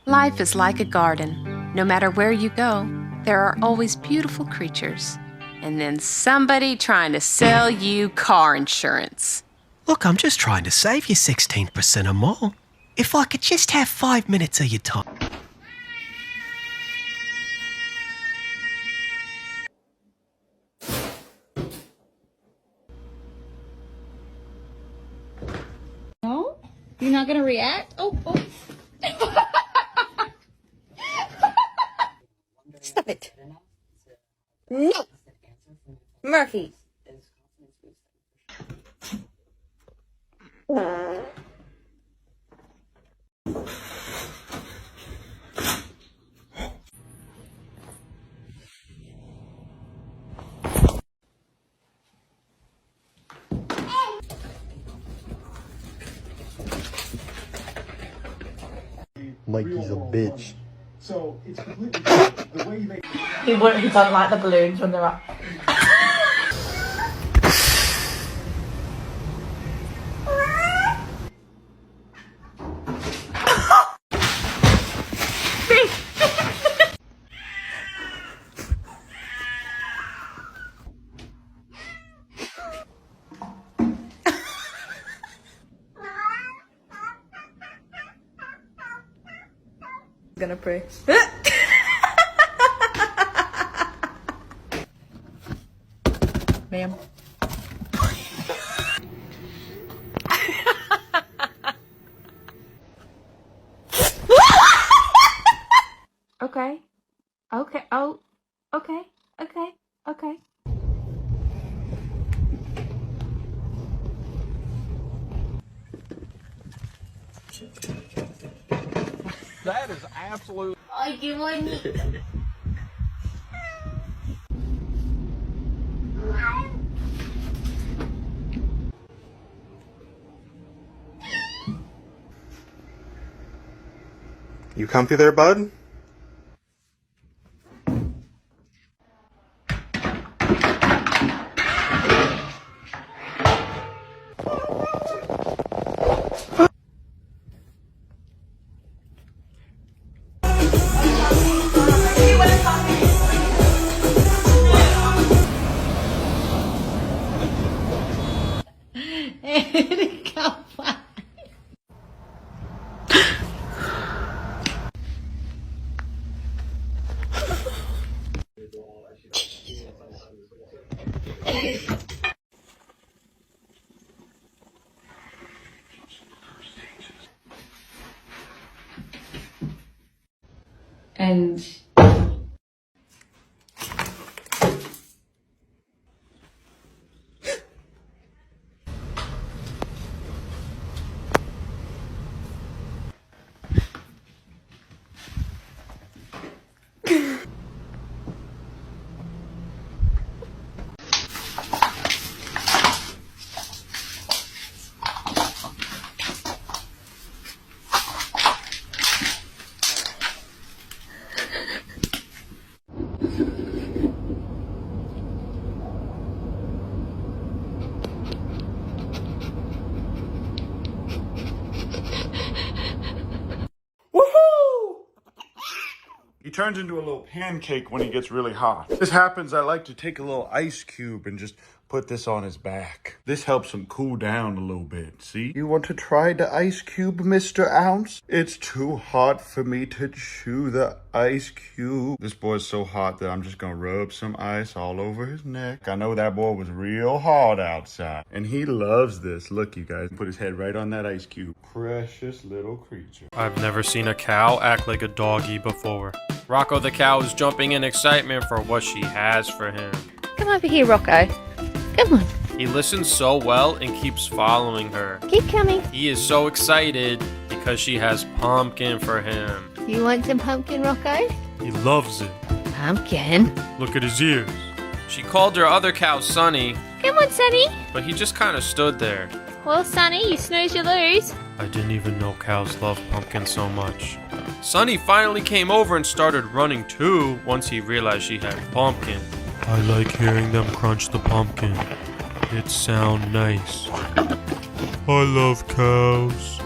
Life is like a garden. No matter where you go, there are always beautiful creatures. And then somebody trying to sell you car insurance. Look, I'm just trying to save you 16% or more. If I could just have 5 minutes of your time. No? You're not gonna react? Oh. Stop it. No. Murphy. Mikey's a bitch. So it's completely different. The way you make He doesn't like the balloons when they're up. Gonna pray. Ma'am. Okay. Okay. Oh. Okay. Okay. Okay. that is absolute. Ay, qué bonito. You comfy there, bud? And He turns into a little pancake when he gets really hot. This happens, I like to take a little ice cube and just put this on his back. This helps him cool down a little bit, see? You want to try the ice cube, Mr. Ounce? It's too hot for me to chew the ice cube. This boy's so hot that I'm just gonna rub some ice all over his neck. I know that boy was real hard outside. And he loves this. Look, you guys, put his head right on that ice cube. Precious little creature. I've never seen a cow act like a doggy before. Rocco the cow is jumping in excitement for what she has for him. Come over here, Rocco. Come on. He listens so well and keeps following her. Keep coming. He is so excited because she has pumpkin for him. You want some pumpkin, Rocco? He loves it. Pumpkin. Look at his ears. She called her other cow Sonny, Come on, Sonny. but he just kind of stood there. Well, Sonny, you snooze, you lose. I didn't even know cows love pumpkin so much. Sonny finally came over and started running too once he realized she had pumpkin. I like hearing them crunch the pumpkin. It sounds nice. I love cows.